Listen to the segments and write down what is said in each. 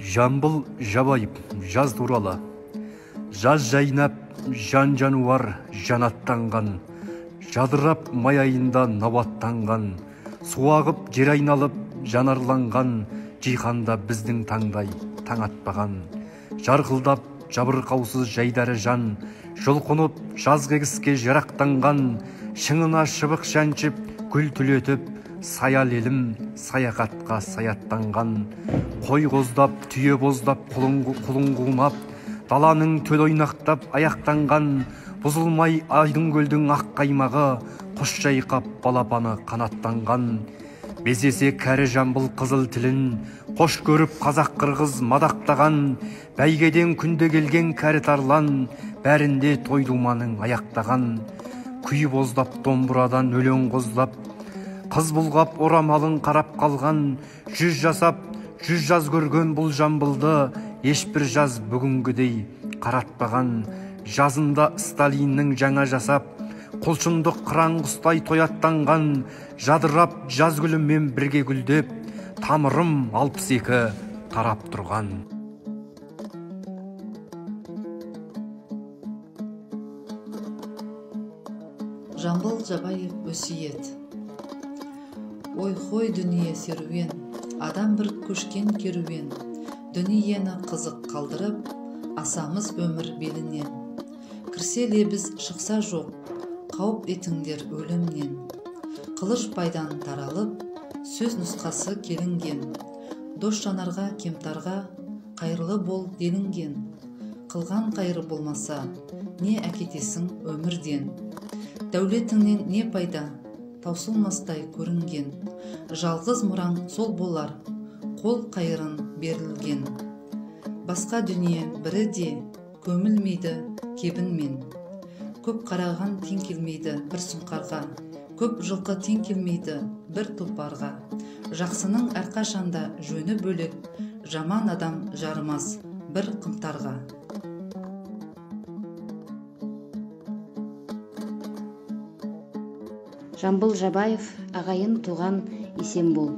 Жамбыл жабайып жаз туралы, жаз жайнап жан жануар жанаттанған, жадырап май айында науаттанған, суағып жер айналып жанарланған, жиһанда біздің таңдай таң атпаған, жарқылдап жабырқаусыз жайдары жан, жұлқынып жазғы кіске жарақтанған, шыңына шыбық шаншып гүл түлетіп, саял елім саяхатқа саяттанған, қой қоздап түйе боздап құлын қунап, даланың төл ойнақтап аяқтанған, бұзылмай айдын көлдің ақ қаймағы, құс жайқап балапаны қанаттанған, безесе кәрі Жамбыл қызыл тілін, қош көріп қазақ қырғыз мадақтаған, бәйгеден күнде келген кәрі тарлан, бәрінде той думаның аяқтаған, күй боздап домбырадан өлең қоздап, қыз бұлғап орамалын қарап қалған, жүз жасап жүз жаз көрген бұл Жамбылды ешбір жаз бүгінгідей қаратпаған, жазында Сталиннің жаңа жасап, құлшындық қыран құстай тояттанған, жадырап жаз гүлімен бірге гүлдеп, тамырым 62 тарап тұрған. Жамбыл Жабаев өсиет. Ой-хой дүние серуен, адам бір көшкен керуен, дүниені қызық қалдырып, асамыз өмір белінен. Кірсе лебіз шықса жоқ, қауіп етіңдер өлімнен. Қылыш пайдан таралып, сөз нұсқасы келінген, дос жанарға кемтарға қайырлы бол делінген. Қылған қайыр болмаса, не әкетесің өмірден? Дәулетіңнен не пайда, таусылмастай көрінген, жалғыз мұраң сол болар, қол қайырын берілген. Басқа дүние бірі де көмілмейді кебінмен, көп қараған тең келмейді бір сұңқарға, көп жылқы тең келмейді бір тұлпарға. Жақсының әрқашанда жөні бөлек, жаман адам жарымас бір қымтарға. Жамбыл Жабаев, ағайын туған есен бол.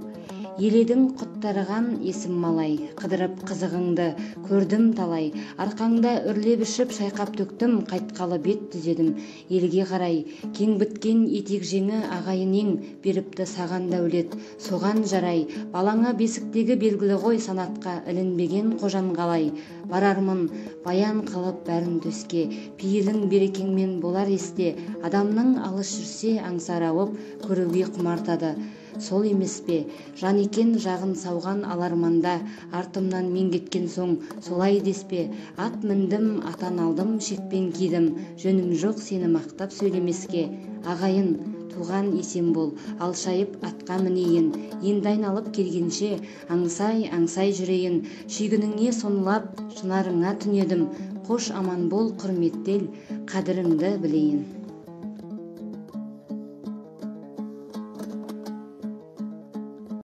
Еледің құттарған есім малай, қыдырып қызығыңды көрдім талай, арқаңда үрлеп ішіп шайқап төктім, қайтқалы бет түзедім елге қарай. Кең біткен етек жеңі ағайын ең, беріпті саған дәулет, соған жарай. Балаңа бесіктегі белгілі ғой, санатқа ілінбеген қожан қалай. Барармын баян қылып бәрін төске, пейілің берекеңмен болар есте, адамның алыс жүрсе аңсар ауып, көруге құмартады. Сол емес пе, жан екен жағын сауған аларманда, артымнан мен кеткен соң солай деспе. Ат міндім, атан алдым, шекпен кидім, жөнім жоқ сені мақтап сөйлемеске. Ағайын туған есен бол, алшайып атқа мінейін, енді айналып келгенше аңсай жүрейін. Шүйгініңе сонлап шынарыңа түнедім, қош аман бол құрметтел, қадіріңді білейін.